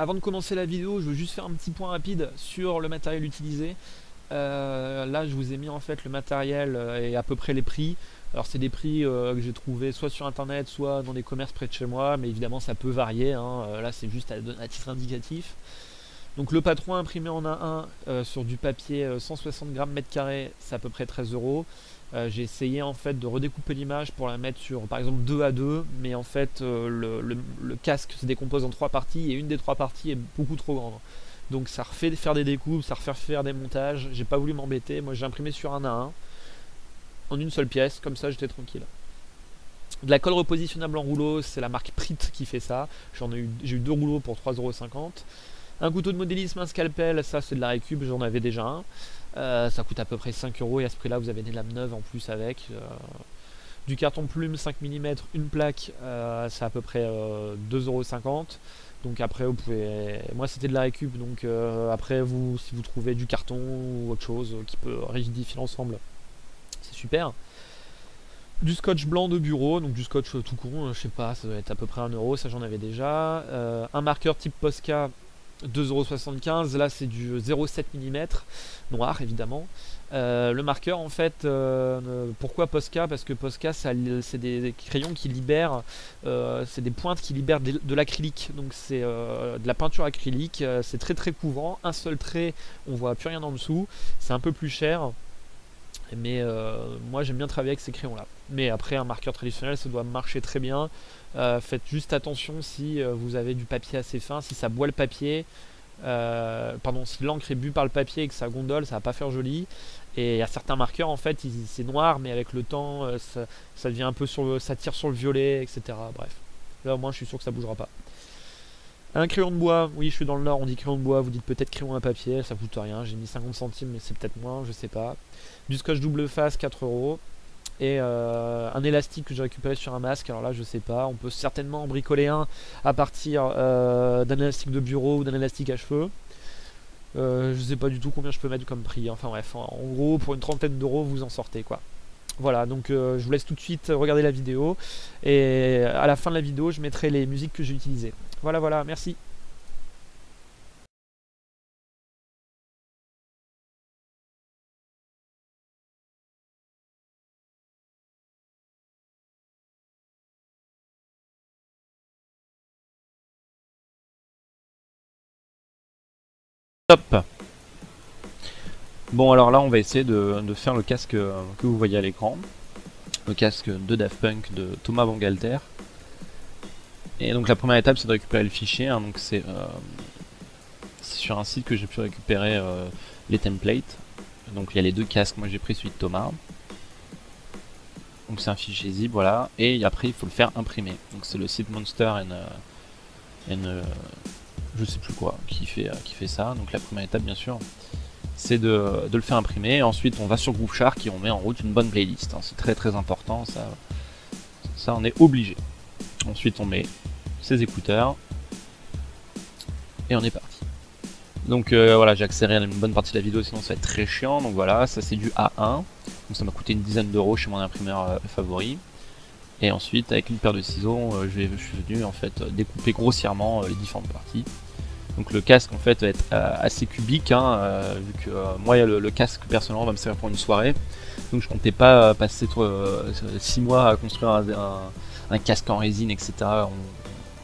Avant de commencer la vidéo, je veux juste faire un petit point rapide sur le matériel utilisé. Là, je vous ai mis en fait le matériel et à peu près les prix. Alors, c'est des prix que j'ai trouvé soit sur internet, soit dans des commerces près de chez moi, mais évidemment, ça peut varier. Hein. Là, c'est juste à titre indicatif. Donc, le patron imprimé en A1 sur du papier 160 grammes mètre carré, c'est à peu près 13 euros. J'ai essayé en fait de redécouper l'image pour la mettre sur par exemple 2 à 2, mais en fait le casque se décompose en 3 parties et une des 3 parties est beaucoup trop grande. Donc ça refait faire des découpes, ça refait faire des montages, j'ai pas voulu m'embêter, moi j'ai imprimé sur un A1 en une seule pièce, comme ça j'étais tranquille. De la colle repositionnable en rouleau, c'est la marque Prit qui fait ça, j'ai eu 2 rouleaux pour 3,50 €. Un couteau de modélisme, un scalpel, ça c'est de la récup, j'en avais déjà un. Ça coûte à peu près 5 € et à ce prix là vous avez des lames neuves en plus avec. Du carton plume 5 mm, une plaque, c'est à peu près 2,50 €. Donc après vous pouvez... Moi c'était de la récup, donc après vous, si vous trouvez du carton ou autre chose qui peut rigidifier l'ensemble, c'est super. Du scotch blanc de bureau, donc du scotch tout con, je sais pas, ça doit être à peu près 1 €, ça j'en avais déjà. Un marqueur type Posca, 2,75 €, là c'est du 0,7 mm, noir évidemment. Le marqueur en fait, pourquoi Posca? Parce que Posca c'est des crayons qui libèrent, c'est des pointes qui libèrent de l'acrylique, donc c'est de la peinture acrylique, c'est très très couvrant, un seul trait, on voit plus rien en dessous, c'est un peu plus cher. Mais moi j'aime bien travailler avec ces crayons là. Mais après un marqueur traditionnel ça doit marcher très bien. Faites juste attention si vous avez du papier assez fin, si ça boit le papier, pardon, si l'encre est bue par le papier et que ça gondole, ça va pas faire joli. Et il y a certains marqueurs en fait c'est noir, mais avec le temps ça devient un peu ça tire sur le violet, etc. Bref, là au moins je suis sûr que ça bougera pas. Un crayon de bois, oui je suis dans le nord, on dit crayon de bois, vous dites peut-être crayon à papier, ça coûte rien, j'ai mis 50 centimes mais c'est peut-être moins, je sais pas. Du scotch double face, 4 €. Et un élastique que j'ai récupéré sur un masque, alors là je sais pas, on peut certainement en bricoler un à partir d'un élastique de bureau ou d'un élastique à cheveux. Je sais pas du tout combien je peux mettre comme prix, enfin bref, en gros pour une trentaine d'euros vous en sortez quoi. Voilà, donc je vous laisse tout de suite regarder la vidéo et à la fin de la vidéo je mettrai les musiques que j'ai utilisées. Voilà, voilà, merci. Top. Bon alors là on va essayer de faire le casque que vous voyez à l'écran. Le casque de Daft Punk de Thomas Bangalter. Et donc la première étape c'est de récupérer le fichier, hein, donc c'est sur un site que j'ai pu récupérer les templates. Donc il y a les deux casques, moi j'ai pris celui de Thomas. Donc c'est un fichier zip, voilà, et après il faut le faire imprimer. Donc c'est le site Monster je sais plus quoi qui fait ça. Donc la première étape bien sûr c'est de le faire imprimer, et ensuite on va sur Grooveshark et on met en route une bonne playlist, hein. C'est très très important, ça on est obligé. Ensuite on met ses écouteurs et on est parti. Donc voilà, j'ai accéléré une bonne partie de la vidéo sinon ça va être très chiant. Donc voilà, ça c'est du A1, donc ça m'a coûté une dizaine d'euros chez mon imprimeur favori. Et ensuite avec une paire de ciseaux je suis venu en fait découper grossièrement les différentes parties. Donc le casque en fait va être assez cubique, hein, vu que moi le casque personnellement va me servir pour une soirée. Donc je comptais pas passer 6 mois à construire un casque en résine, etc.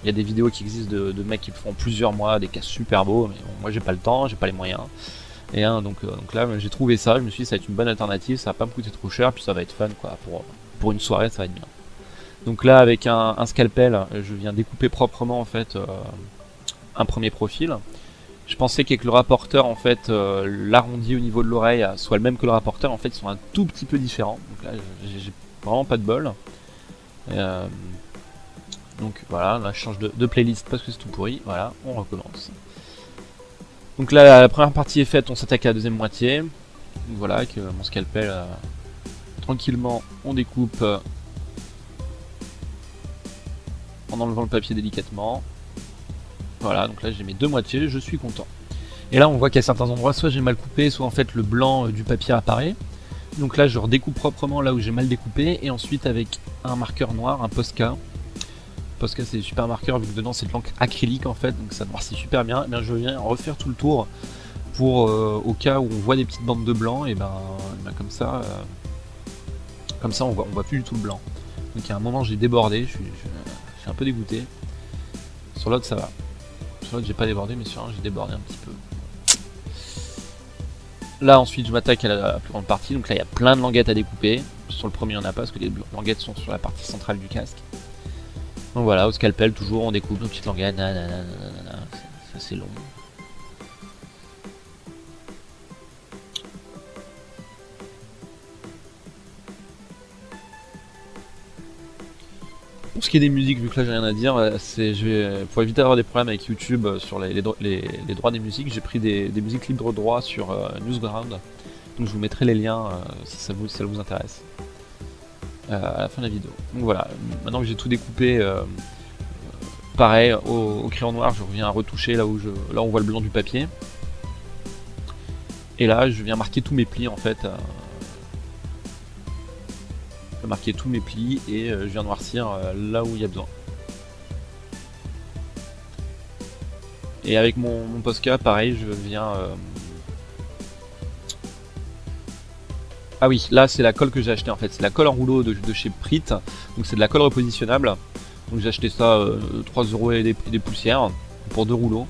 Il y a des vidéos qui existent de mecs qui font plusieurs mois, des casques super beaux, mais bon, moi j'ai pas le temps, j'ai pas les moyens. Et donc là j'ai trouvé ça, je me suis dit ça va être une bonne alternative, ça va pas me coûter trop cher, puis ça va être fun quoi, pour une soirée ça va être bien. Donc là avec un scalpel, je viens découper proprement en fait un premier profil. Je pensais qu'avec le rapporteur en fait l'arrondi au niveau de l'oreille soit le même que le rapporteur, en fait ils sont un tout petit peu différents. Donc là j'ai vraiment pas de bol. Donc voilà, là je change de playlist parce que c'est tout pourri. Voilà, on recommence. Donc là la première partie est faite, on s'attaque à la deuxième moitié. Donc voilà, avec mon scalpel tranquillement on découpe en enlevant le papier délicatement. Voilà, donc là j'ai mes deux moitiés, je suis content. Et là on voit qu'à certains endroits soit j'ai mal coupé, soit en fait le blanc du papier apparaît. Donc là je redécoupe proprement là où j'ai mal découpé, et ensuite avec un marqueur noir, un Posca, Posca c'est des super marqueurs vu que dedans c'est de l'encre acrylique en fait, donc ça noircit super bien. Et bien je viens refaire tout le tour pour au cas où on voit des petites bandes de blanc, et ben comme ça on voit plus du tout le blanc. Donc à un moment j'ai débordé, je suis un peu dégoûté. Sur l'autre ça va. Sur l'autre j'ai pas débordé, mais sur un j'ai débordé un petit peu. Là ensuite je m'attaque à la plus grande partie, donc là il y a plein de languettes à découper. Sur le premier il n'y en a pas parce que les languettes sont sur la partie centrale du casque. Donc voilà, au scalpel toujours on découpe nos petites languettes, c'est long. Pour ce qui est des musiques, vu que là j'ai rien à dire, pour éviter d'avoir des problèmes avec YouTube sur les droits des musiques, j'ai pris des musiques libre droit sur Newsground. Donc je vous mettrai les liens si ça vous intéresse à la fin de la vidéo. Donc voilà, maintenant que j'ai tout découpé, pareil au crayon noir, je reviens à retoucher là où on voit le blanc du papier. Et là je viens marquer tous mes plis en fait. Je vais marquer tous mes plis et je viens noircir là où il y a besoin. Et avec mon Posca, pareil, je viens... Ah oui, là c'est la colle que j'ai acheté en fait, c'est la colle en rouleau de chez Prit, donc c'est de la colle repositionnable. Donc j'ai acheté ça 3 € et des poussières pour 2 rouleaux.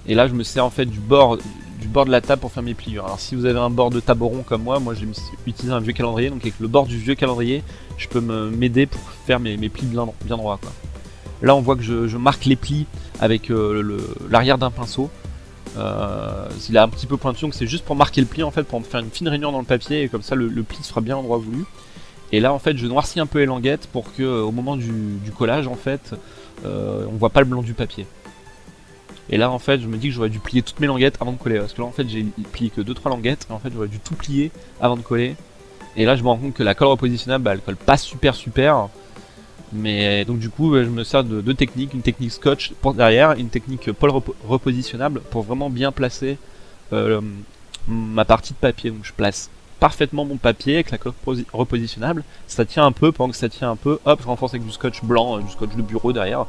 Et là je me sers en fait du bord de la table pour faire mes pliures. Alors si vous avez un bord de tableau comme moi j'ai utilisé un vieux calendrier, donc avec le bord du vieux calendrier je peux m'aider pour faire mes plis bien droits quoi. Là on voit que je marque les plis avec l'arrière d'un pinceau. Il est un petit peu pointu, donc c'est juste pour marquer le pli en fait, pour faire une fine rainure dans le papier, et comme ça le pli sera bien à l'endroit voulu. Et là en fait je noircis un peu les languettes pour que au moment du collage en fait on voit pas le blanc du papier. Et là en fait je me dis que j'aurais dû plier toutes mes languettes avant de coller, parce que là en fait j'ai plié que 2-3 languettes, et en fait j'aurais dû tout plier avant de coller. Et là je me rends compte que la colle repositionnable elle colle pas super, mais donc du coup je me sers de deux techniques, une technique scotch pour derrière, une technique colle repositionnable pour vraiment bien placer ma partie de papier. Donc je place parfaitement mon papier avec la colle repositionnable, ça tient un peu, pendant que ça tient un peu, hop je renforce avec du scotch blanc, du scotch de bureau derrière,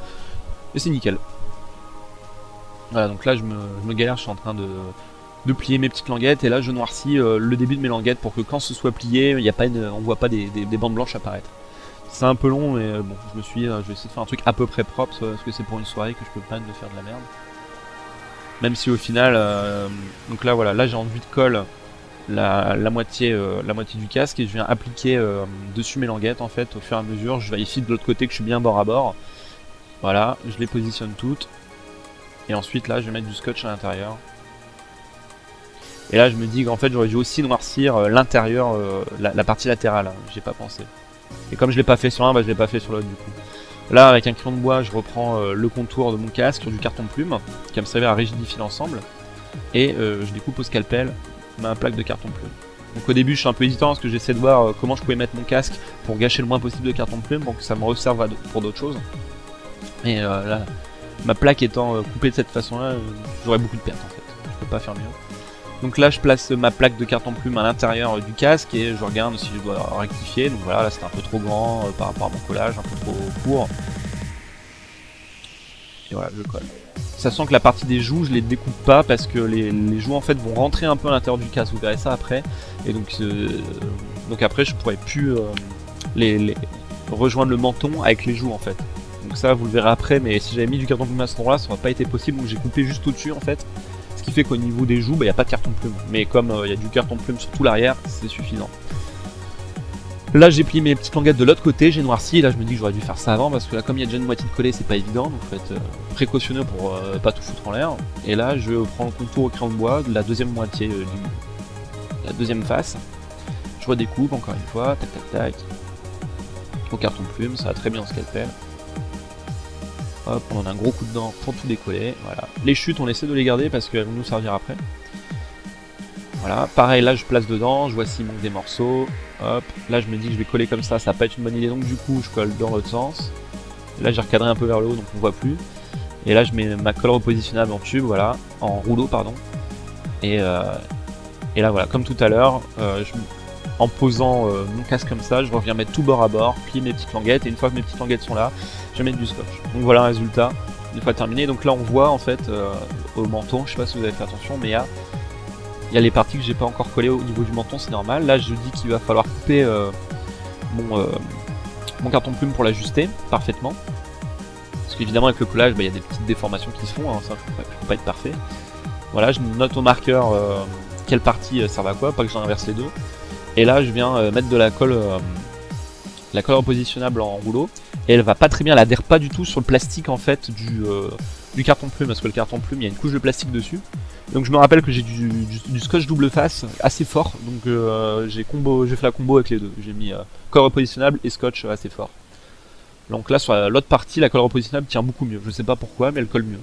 et c'est nickel. Voilà, donc là je me galère, je suis en train de plier mes petites languettes, et là je noircis le début de mes languettes pour que quand ce soit plié, on voit pas des bandes blanches apparaître. C'est un peu long, mais bon, je vais essayer de faire un truc à peu près propre, parce que c'est pour une soirée que je peux pas me faire de la merde. Même si au final, donc là voilà, là j'ai enduit de colle la moitié du casque, et je viens appliquer dessus mes languettes en fait au fur et à mesure. Je vérifie de l'autre côté que je suis bien bord à bord. Voilà, je les positionne toutes. Et ensuite là je vais mettre du scotch à l'intérieur. Et là je me dis qu'en fait j'aurais dû aussi noircir l'intérieur, la partie latérale, j'ai pas pensé. Et comme je l'ai pas fait sur un, je l'ai pas fait sur l'autre du coup. Là avec un crayon de bois je reprends le contour de mon casque sur du carton plume, qui va me servir à rigidifier l'ensemble. Et je découpe au scalpel ma plaque de carton plume. Donc au début je suis un peu hésitant parce que j'essaie de voir comment je pouvais mettre mon casque pour gâcher le moins possible de carton plume, pour que ça me resserve pour d'autres choses. Et là, ma plaque étant coupée de cette façon là, j'aurais beaucoup de pertes en fait, je peux pas faire mieux. Donc là je place ma plaque de carton plume à l'intérieur du casque et je regarde si je dois rectifier. Donc voilà, là c'était un peu trop grand par rapport à mon collage, un peu trop court. Et voilà, je colle. Sachant que la partie des joues je les découpe pas parce que les joues en fait vont rentrer un peu à l'intérieur du casque, vous verrez ça après. Et donc après je pourrais plus rejoindre le menton avec les joues en fait. Donc ça vous le verrez après, mais si j'avais mis du carton plume à ce endroit là ça n'aurait pas été possible, donc j'ai coupé juste au dessus en fait. Ce qui fait qu'au niveau des joues, il n'y a pas de carton plume. Mais comme il y a du carton plume sur tout l'arrière, c'est suffisant. Là j'ai plié mes petites languettes de l'autre côté, j'ai noirci, et là je me dis que j'aurais dû faire ça avant, parce que là comme il y a déjà une moitié de collé, c'est pas évident, donc faut être précautionneux pour pas tout foutre en l'air. Et là je prends le contour au crayon de bois de la deuxième moitié, la deuxième face. Je redécoupe encore une fois, tac tac tac, au carton plume, ça va très bien en scalpel. Hop, on en a un gros coup de dent pour tout décoller, voilà. Les chutes on essaie de les garder parce qu'elles vont nous servir après. Voilà, pareil là je place dedans, je vois s'il manque des morceaux. Hop, là je me dis que je vais coller comme ça va pas être une bonne idée, donc du coup je colle dans l'autre sens. Là j'ai recadré un peu vers le haut donc on voit plus. Et là je mets ma colle repositionnable en tube, voilà, en rouleau pardon. Et là voilà, comme tout à l'heure, en posant mon casque comme ça, je reviens mettre tout bord à bord, plier mes petites languettes, et une fois que mes petites languettes sont là, je vais mettre du scotch. Donc voilà un résultat, une fois terminé. Donc là on voit en fait au menton, je sais pas si vous avez fait attention, mais il y a les parties que j'ai pas encore collées au niveau du menton, c'est normal. Là je dis qu'il va falloir couper mon carton plume pour l'ajuster parfaitement. Parce qu'évidemment avec le collage, il y a des petites déformations qui se font, hein, ça je peux pas être parfait. Voilà, je note au marqueur quelle partie servent à quoi, pas que j'en inverse les deux. Et là je viens mettre de la colle repositionnable en rouleau. Et elle va pas très bien, elle adhère pas du tout sur le plastique en fait du carton plume, parce que le carton plume il y a une couche de plastique dessus. Donc je me rappelle que j'ai du scotch double face assez fort, donc j'ai fait la combo avec les deux. J'ai mis colle repositionnable et scotch assez fort. Donc là sur l'autre partie, la colle repositionnable tient beaucoup mieux. Je sais pas pourquoi, mais elle colle mieux.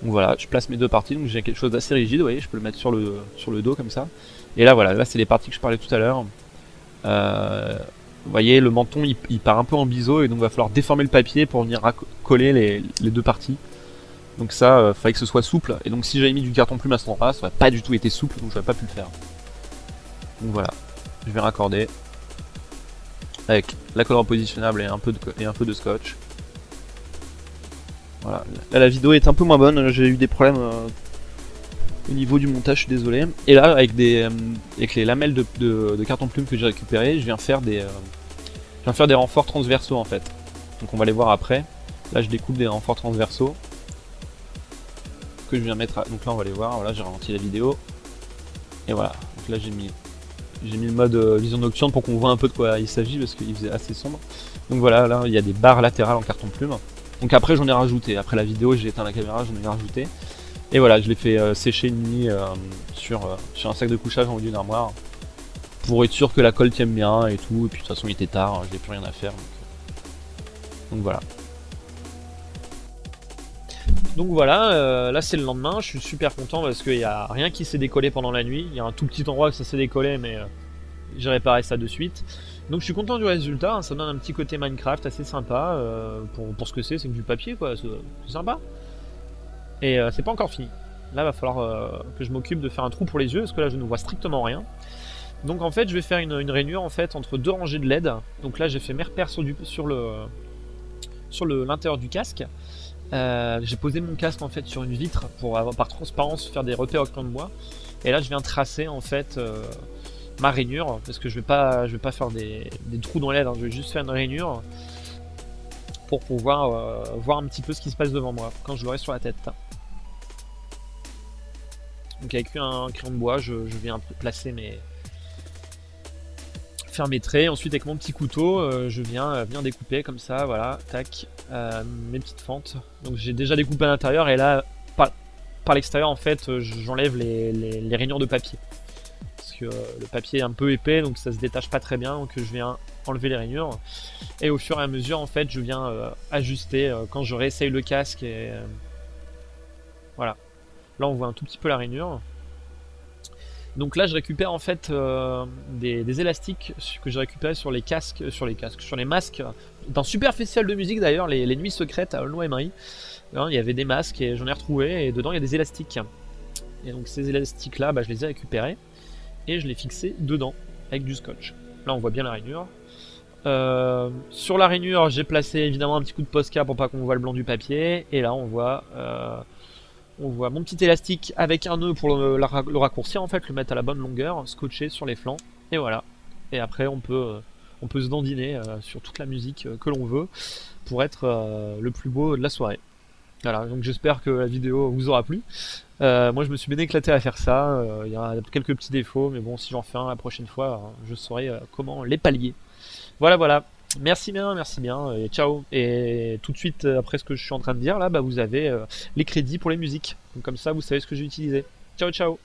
Donc voilà, je place mes deux parties, donc j'ai quelque chose d'assez rigide, vous voyez, je peux le mettre sur le dos comme ça. Et là voilà, là c'est les parties que je parlais tout à l'heure. Vous voyez, le menton il part un peu en biseau, et donc il va falloir déformer le papier pour venir coller les deux parties. Donc ça, fallait que ce soit souple, et donc si j'avais mis du carton plume à cet endroit, ça aurait pas du tout été souple, donc j'aurais pas pu le faire. Donc voilà, je vais raccorder avec la colle repositionnable et un peu de scotch. Voilà, là la vidéo est un peu moins bonne, j'ai eu des problèmes au niveau du montage, je suis désolé. Et là, avec les lamelles de carton plume que j'ai récupérées, je viens faire des renforts transversaux en fait. Donc on va les voir après. Là je découpe des renforts transversaux que je viens mettre donc là on va les voir, voilà, j'ai ralenti la vidéo. Et voilà, donc là j'ai mis le mode vision nocturne pour qu'on voit un peu de quoi il s'agit, parce qu'il faisait assez sombre. Donc voilà, là il y a des barres latérales en carton plume. Donc après j'en ai rajouté, après la vidéo j'ai éteint la caméra, j'en ai rajouté. Et voilà, je l'ai fait sécher une nuit sur un sac de couchage en haut d'une armoire, pour être sûr que la colle tienne bien et tout. Et puis de toute façon il était tard, je n'ai plus rien à faire. Donc voilà. Donc voilà, là c'est le lendemain, je suis super content parce qu'il n'y a rien qui s'est décollé pendant la nuit. Il y a un tout petit endroit que ça s'est décollé, mais j'ai réparé ça de suite. Donc je suis content du résultat, hein, ça donne un petit côté Minecraft assez sympa. Pour ce que c'est que du papier quoi, c'est sympa. Et c'est pas encore fini. Là va falloir que je m'occupe de faire un trou pour les yeux, parce que là je ne vois strictement rien. Donc en fait je vais faire une rainure en fait entre deux rangées de LED. Donc là j'ai fait mes repères sur l'intérieur du casque. J'ai posé mon casque en fait sur une vitre pour avoir par transparence faire des repères au crayon de bois. Et là je viens tracer en fait ma rainure, parce que je vais pas faire des trous dans l'aide, hein. Je vais juste faire une rainure pour pouvoir voir un petit peu ce qui se passe devant moi quand je l'aurai sur la tête. Donc avec un crayon de bois, je viens placer faire mes traits. Ensuite avec mon petit couteau, je viens découper comme ça, voilà, tac, mes petites fentes. Donc j'ai déjà découpé à l'intérieur, et là par l'extérieur en fait j'enlève les rainures de papier. Parce que le papier est un peu épais, donc ça se détache pas très bien, donc je viens enlever les rainures. Et au fur et à mesure en fait je viens ajuster quand je réessaye le casque, et voilà. Là on voit un tout petit peu la rainure. Donc là je récupère en fait des élastiques que j'ai récupérés sur les masques d'un super festival de musique d'ailleurs, les nuits secrètes à Aulnoy-Emery. Il y avait des masques et j'en ai retrouvé, et dedans il y a des élastiques. Et donc ces élastiques là, je les ai récupérés et je les fixais dedans avec du scotch. Là on voit bien la rainure. Sur la rainure j'ai placé évidemment un petit coup de Posca pour pas qu'on voit le blanc du papier. Et là on voit mon petit élastique avec un nœud pour le raccourcir en fait, le mettre à la bonne longueur, scotché sur les flancs, et voilà. Et après on peut se dandiner sur toute la musique que l'on veut pour être le plus beau de la soirée. Voilà, donc j'espère que la vidéo vous aura plu. Moi je me suis bien éclaté à faire ça, il y a quelques petits défauts, mais bon, si j'en fais un la prochaine fois, je saurai comment les pallier. Voilà. Merci bien, et ciao. Et tout de suite, après ce que je suis en train de dire là, vous avez les crédits pour les musiques. Donc comme ça, vous savez ce que j'ai utilisé. Ciao.